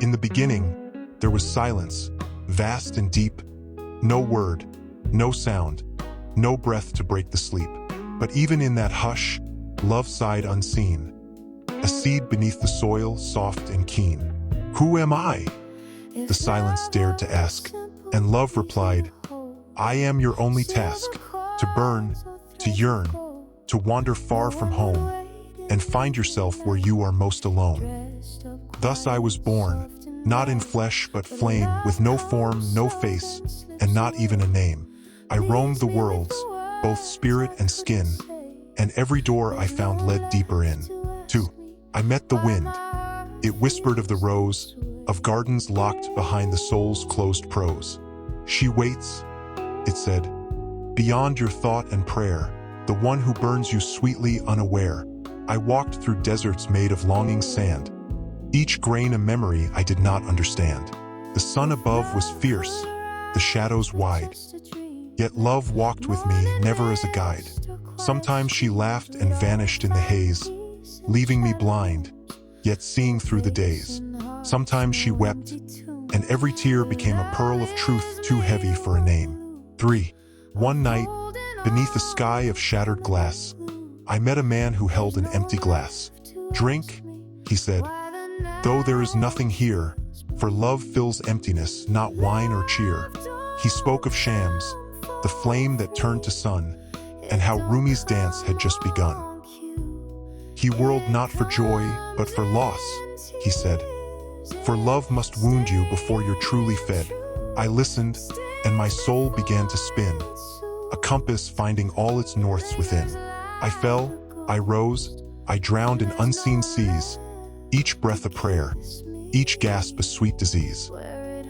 In the beginning, there was silence, vast and deep, no word, no sound, no breath to break the sleep. But even in that hush, love sighed unseen, a seed beneath the soil, soft and keen. "Who am I?" the silence dared to ask, and love replied, "I am your only task, to burn, to yearn, to wander far from home, and find yourself where you are most alone." Thus I was born, not in flesh but flame, with no form, no face, and not even a name. I roamed the worlds, both spirit and skin, and every door I found led deeper in. 2. I met the wind. It whispered of the rose, of gardens locked behind the soul's closed prose. "She waits," it said, "beyond your thought and prayer, the one who burns you sweetly unaware." I walked through deserts made of longing sand, each grain a memory I did not understand. The sun above was fierce, the shadows wide, yet love walked with me, never as a guide. Sometimes she laughed and vanished in the haze, leaving me blind, yet seeing through the days. Sometimes she wept, and every tear became a pearl of truth too heavy for a name. 3. One night, beneath a sky of shattered glass, I met a man who held an empty glass. "Drink," he said, "though there is nothing here, for love fills emptiness, not wine or cheer." He spoke of shams, the flame that turned to sun, and how Rumi's dance had just begun. He whirled not for joy, but for loss, he said, "for love must wound you before you're truly fed." I listened, and my soul began to spin, a compass finding all its norths within. I fell, I rose, I drowned in unseen seas, each breath a prayer, each gasp a sweet disease.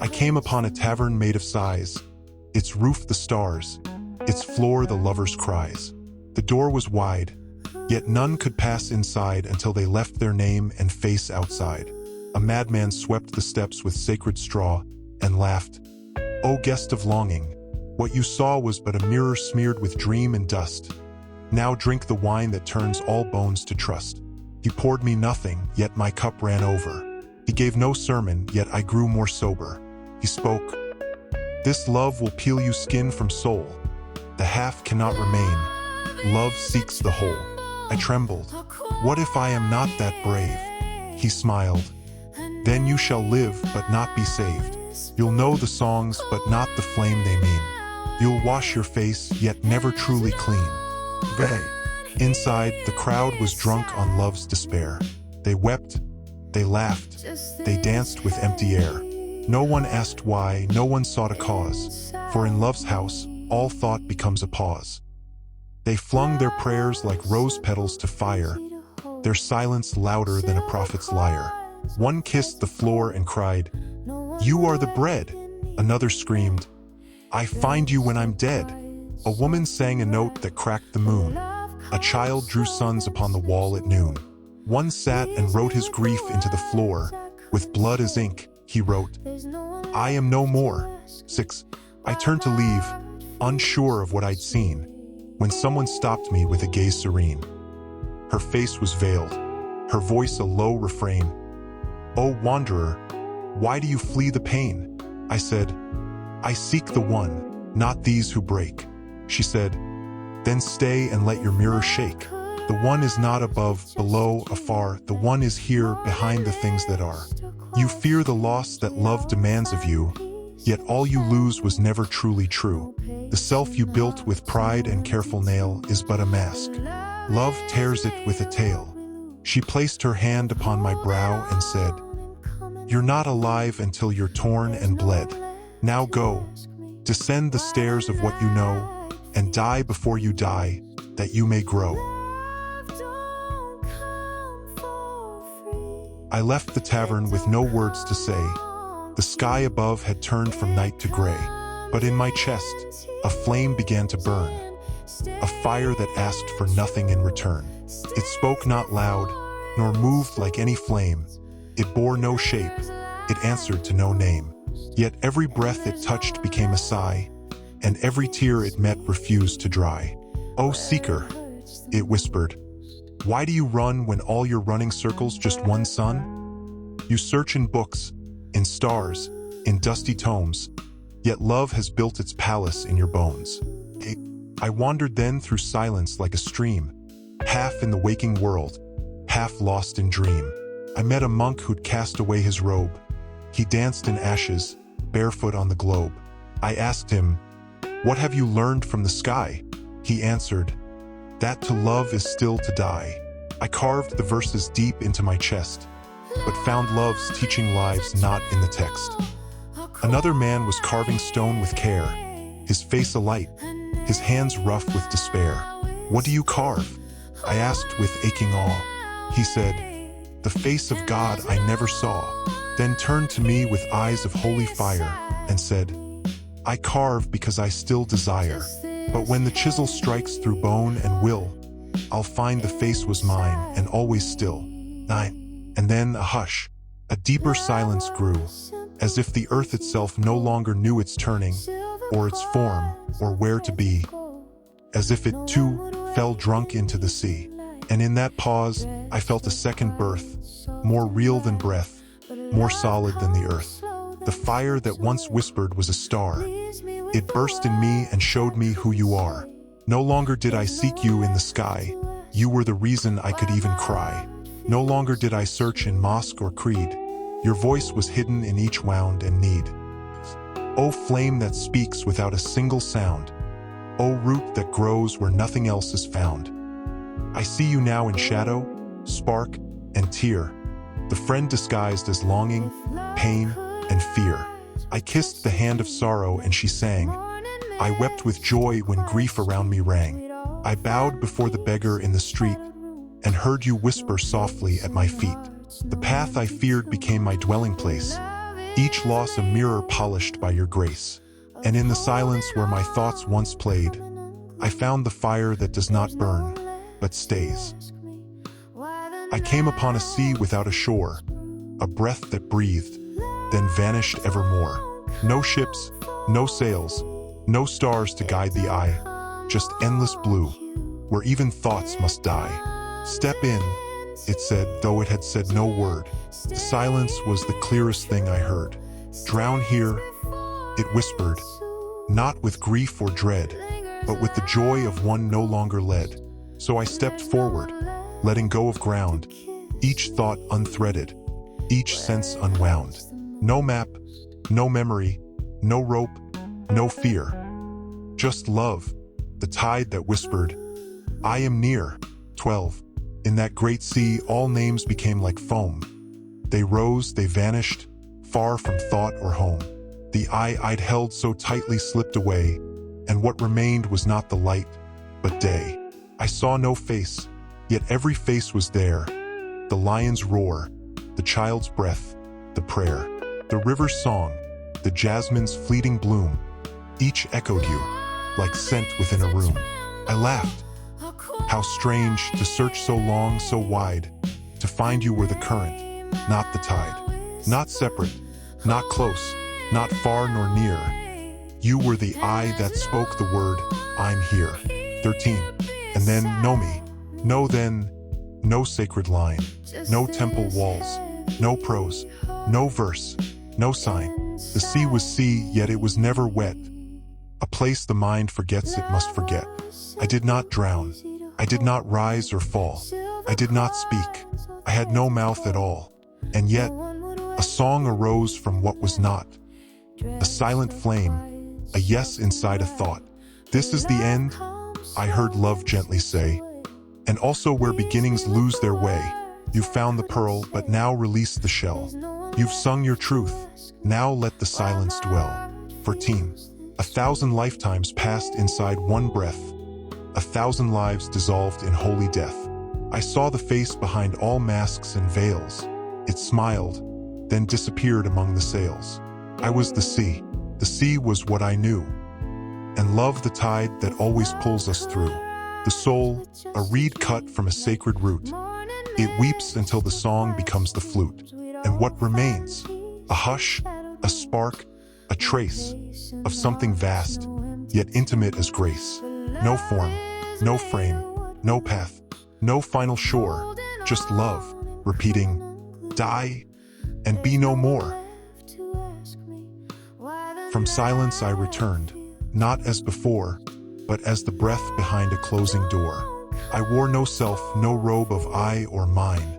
I came upon a tavern made of sighs, its roof the stars, its floor the lovers' cries. The door was wide, yet none could pass inside until they left their name and face outside. A madman swept the steps with sacred straw and laughed, "O guest of longing, what you saw was but a mirror smeared with dream and dust. Now drink the wine that turns all bones to trust." He poured me nothing, yet my cup ran over. He gave no sermon, yet I grew more sober. He spoke, "This love will peel you skin from soul. The half cannot remain. Love seeks the whole." I trembled. "What if I am not that brave?" He smiled. "Then you shall live, but not be saved. You'll know the songs, but not the flame they mean. You'll wash your face, yet never truly clean." Inside, the crowd was drunk on love's despair. They wept, they laughed, they danced with empty air. No one asked why, no one sought a cause, for in love's house, all thought becomes a pause. They flung their prayers like rose petals to fire, their silence louder than a prophet's lyre. One kissed the floor and cried, "You are the bread." Another screamed, "I find you when I'm dead." A woman sang a note that cracked the moon. A child drew suns upon the wall at noon. One sat and wrote his grief into the floor. With blood as ink, he wrote, "I am no more." 6. I turned to leave, unsure of what I'd seen, when someone stopped me with a gaze serene. Her face was veiled, her voice a low refrain. "O wanderer, why do you flee the pain?" I said, "I seek the one, not these who break." She said, "Then stay and let your mirror shake. The one is not above, below, afar. The one is here, behind the things that are. You fear the loss that love demands of you, yet all you lose was never truly true. The self you built with pride and careful nail is but a mask. Love tears it with a tail." She placed her hand upon my brow and said, "You're not alive until you're torn and bled. Now go, descend the stairs of what you know, and die before you die, that you may grow." I left the tavern with no words to say. The sky above had turned from night to gray, but in my chest, a flame began to burn, a fire that asked for nothing in return. It spoke not loud, nor moved like any flame. It bore no shape, it answered to no name. Yet every breath it touched became a sigh, and every tear it met refused to dry. "O seeker," it whispered, "why do you run when all your running circles just one sun? You search in books, in stars, in dusty tomes, yet love has built its palace in your bones. I wandered then through silence like a stream, half in the waking world, half lost in dream. I met a monk who'd cast away his robe. He danced in ashes, barefoot on the globe. I asked him, "What have you learned from the sky?" He answered, "That to love is still to die." I carved the verses deep into my chest, but found love's teaching lives not in the text. Another man was carving stone with care, his face alight, his hands rough with despair. "What do you carve?" I asked with aching awe. He said, "The face of God I never saw," then turned to me with eyes of holy fire and said, "I carve because I still desire, but when the chisel strikes through bone and will, I'll find the face was mine and always still." And then a hush, a deeper silence grew, as if the earth itself no longer knew its turning, or its form, or where to be, as if it too fell drunk into the sea. And in that pause, I felt a second birth, more real than breath, more solid than the earth. The fire that once whispered was a star. It burst in me and showed me who you are. No longer did I seek you in the sky. You were the reason I could even cry. No longer did I search in mosque or creed. Your voice was hidden in each wound and need. O flame that speaks without a single sound. O root that grows where nothing else is found. I see you now in shadow, spark, and tear, the friend disguised as longing, pain, and fear. I kissed the hand of sorrow and she sang. I wept with joy when grief around me rang. I bowed before the beggar in the street and heard you whisper softly at my feet. The path I feared became my dwelling place, each loss a mirror polished by your grace. And in the silence where my thoughts once played, I found the fire that does not burn, but stays. I came upon a sea without a shore, a breath that breathed, then vanished evermore. No ships, no sails, no stars to guide the eye, just endless blue, where even thoughts must die. "Step in," it said, though it had said no word. The silence was the clearest thing I heard. "Drown here," it whispered, not with grief or dread, but with the joy of one no longer led. So I stepped forward, letting go of ground, each thought unthreaded, each sense unwound. No map, no memory, no rope, no fear. Just love, the tide that whispered, "I am near." 12. In that great sea, all names became like foam. They rose, they vanished, far from thought or home. The eye I'd held so tightly slipped away, and what remained was not the light, but day. I saw no face, yet every face was there. The lion's roar, the child's breath, the prayer, the river's song, the jasmine's fleeting bloom. Each echoed you, like scent within a room. I laughed. How strange to search so long, so wide, to find you were the current, not the tide. Not separate, not close, not far nor near. You were the eye that spoke the word, "I'm here." 13. And then, know me. No then, no sacred line, no temple walls, no prose, no verse, no sign. The sea was sea, yet it was never wet. A place the mind forgets it must forget. I did not drown. I did not rise or fall. I did not speak. I had no mouth at all. And yet, a song arose from what was not. A silent flame, a yes inside a thought. "This is the end," I heard love gently say. And also where beginnings lose their way. You found the pearl, but now release the shell. You've sung your truth, now let the silence dwell. 14. 1,000 lifetimes passed inside one breath. 1,000 lives dissolved in holy death. I saw the face behind all masks and veils. It smiled, then disappeared among the sails. I was the sea. The sea was what I knew. And love the tide that always pulls us through. The soul, a reed cut from a sacred root. It weeps until the song becomes the flute. And what remains? A hush, a spark, a trace of something vast, yet intimate as grace. No form, no frame, no path, no final shore, just love, repeating, "Die and be no more." From silence I returned, not as before, but as the breath behind a closing door. I wore no self, no robe of I or mine,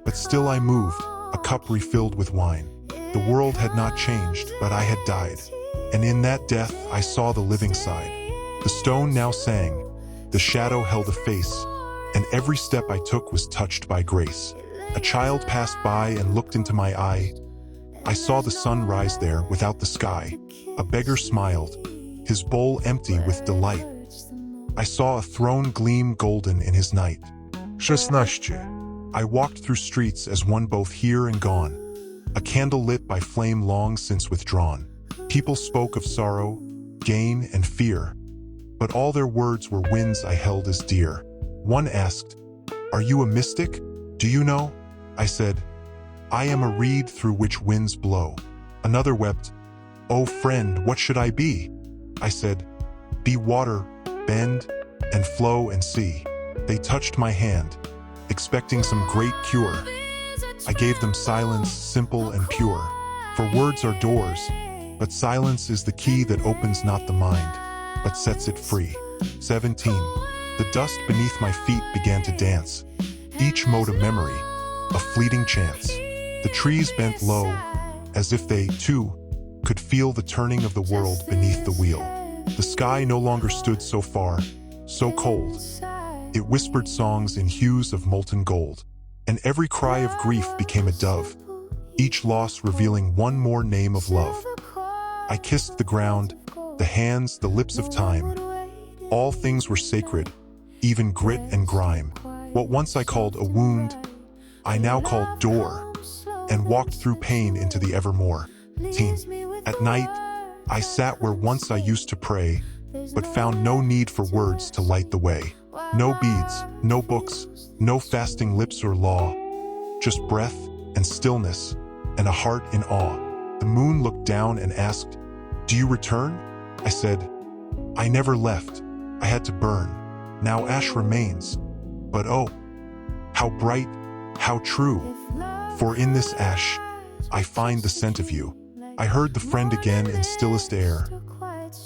but still I moved, a cup refilled with wine. The world had not changed, but I had died, and in that death I saw the living side. The stone now sang, the shadow held a face, and every step I took was touched by grace. A child passed by and looked into my eye. I saw the sun rise there without the sky. A beggar smiled, his bowl empty with delight. I saw a throne gleam golden in his night. 16. I walked through streets as one both here and gone, a candle lit by flame long since withdrawn. People spoke of sorrow, gain, and fear, but all their words were winds I held as dear. One asked, "Are you a mystic? Do you know?" I said, "I am a reed through which winds blow." Another wept, "Oh friend, what should I be?" I said, "Be water, bend, and flow and see." They touched my hand, expecting some great cure. I gave them silence, simple and pure. For words are doors, but silence is the key that opens not the mind, but sets it free. 17. The dust beneath my feet began to dance, each mode a memory, a fleeting chance. The trees bent low, as if they, too, could feel the turning of the world beneath the wheel. The sky no longer stood so far, so cold. It whispered songs in hues of molten gold, and every cry of grief became a dove, each loss revealing one more name of love. I kissed the ground, the hands, the lips of time. All things were sacred, even grit and grime. What once I called a wound, I now called door, and walked through pain into the evermore. At night, I sat where once I used to pray, but found no need for words to light the way. No beads, no books, no fasting lips or law, just breath and stillness and a heart in awe. The moon looked down and asked, "Do you return?" I said, "I never left. I had to burn. Now ash remains. But oh, how bright, how true. For in this ash, I find the scent of you." I heard the friend again in stillest air.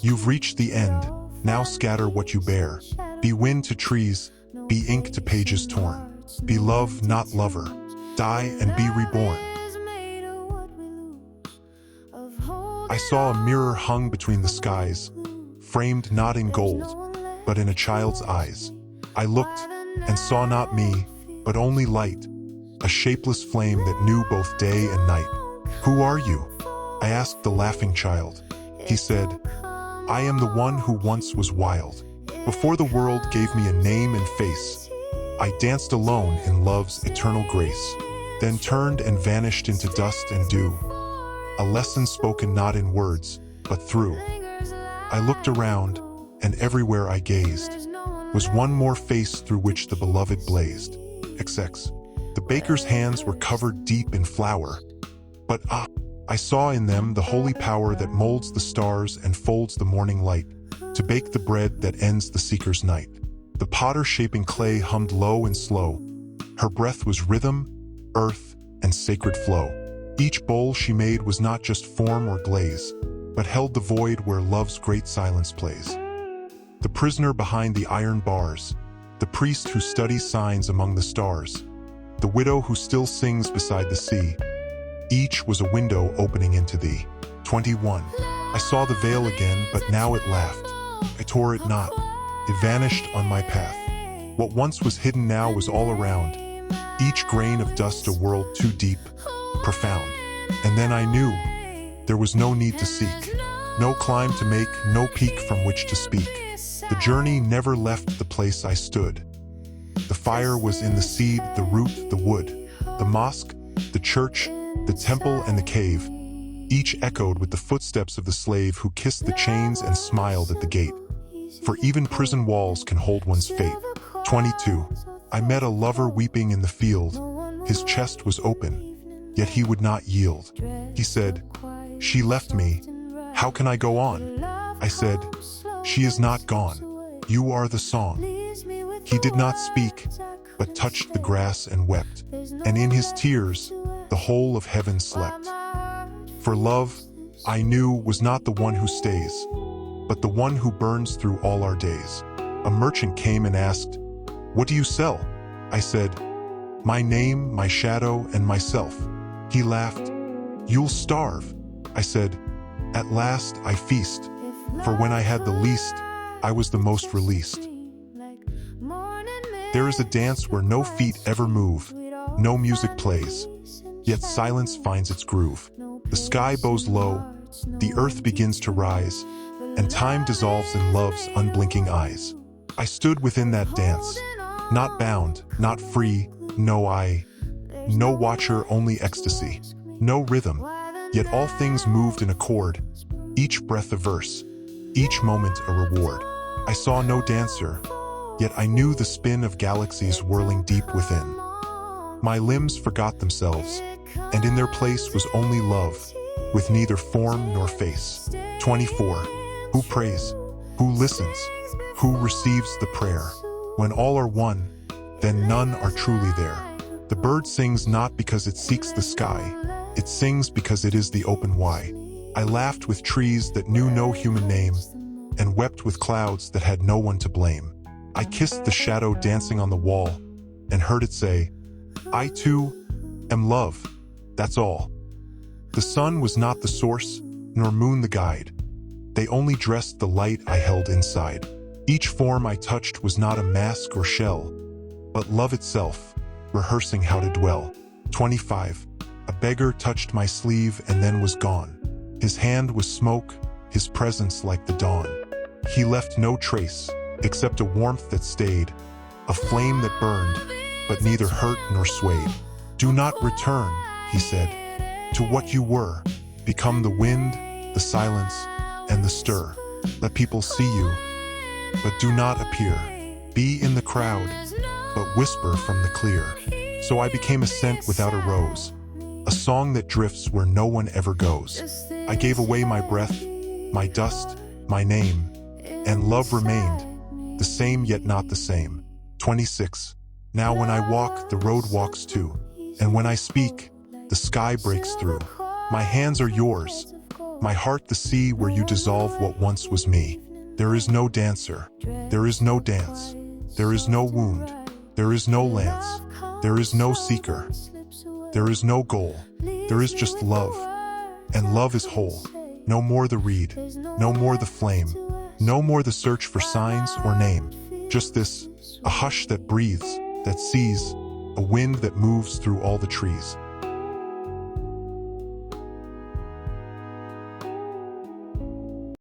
"You've reached the end. Now scatter what you bear. Be wind to trees, be ink to pages torn. Be love, not lover. Die and be reborn." I saw a mirror hung between the skies, framed not in gold, but in a child's eyes. I looked and saw not me, but only light, a shapeless flame that knew both day and night. "Who are you?" I asked the laughing child. He said, "I am the one who once was wild. Before the world gave me a name and face, I danced alone in love's eternal grace, then turned and vanished into dust and dew, a lesson spoken not in words, but through." I looked around, and everywhere I gazed was one more face through which the beloved blazed. XX. The baker's hands were covered deep in flour, but I saw in them the holy power that molds the stars and folds the morning light, to bake the bread that ends the seeker's night. The potter shaping clay hummed low and slow. Her breath was rhythm, earth, and sacred flow. Each bowl she made was not just form or glaze, but held the void where love's great silence plays. The prisoner behind the iron bars, the priest who studies signs among the stars, the widow who still sings beside the sea, each was a window opening into thee. 21. I saw the veil again, but now it laughed. I tore it not. It vanished on my path. What once was hidden now was all around, each grain of dust a world too deep, profound. And then I knew there was no need to seek, no climb to make, no peak from which to speak. The journey never left the place I stood. The fire was in the seed, the root, the wood, the mosque, the church, the temple and the cave, each echoed with the footsteps of the slave who kissed the chains and smiled at the gate. For even prison walls can hold one's fate. 22. I met a lover weeping in the field. His chest was open, yet he would not yield. He said, "She left me. How can I go on?" I said, "She is not gone. You are the song." He did not speak, but touched the grass and wept, and in his tears, the whole of heaven slept. For love, I knew was not the one who stays, but the one who burns through all our days. A merchant came and asked, "What do you sell?" I said, "My name, my shadow, and myself." He laughed. "You'll starve." I said, "At last I feast, for when I had the least, I was the most released." There is a dance where no feet ever move, no music plays, yet silence finds its groove. The sky bows low, the earth begins to rise, and time dissolves in love's unblinking eyes. I stood within that dance, not bound, not free, no watcher, only ecstasy, no rhythm, yet all things moved in accord, each breath a verse, each moment a reward. I saw no dancer, yet I knew the spin of galaxies whirling deep within. My limbs forgot themselves, and in their place was only love, with neither form nor face. 24. Who prays? Who listens? Who receives the prayer? When all are one, then none are truly there. The bird sings not because it seeks the sky, it sings because it is the open why. I laughed with trees that knew no human name, and wept with clouds that had no one to blame. I kissed the shadow dancing on the wall, and heard it say, "I too am love, that's all." The sun was not the source, nor moon the guide. They only dressed the light I held inside. Each form I touched was not a mask or shell, but love itself, rehearsing how to dwell. 25. A beggar touched my sleeve and then was gone. His hand was smoke, his presence like the dawn. He left no trace, except a warmth that stayed, a flame that burned, but neither hurt nor swayed. "Do not return," he said, "to what you were. Become the wind, the silence, and the stir. Let people see you, but do not appear. Be in the crowd, but whisper from the clear." So I became a scent without a rose, a song that drifts where no one ever goes. I gave away my breath, my dust, my name, and love remained, the same yet not the same. 26. Now when I walk, the road walks too, and when I speak, the sky breaks through. My hands are yours, my heart the sea where you dissolve what once was me. There is no dancer, there is no dance, there is no wound, there is no lance, there is no seeker, there is no goal, there is just love, and love is whole. No more the reed, no more the flame, no more the search for signs or name. Just this, a hush that breathes, that sees, a wind that moves through all the trees.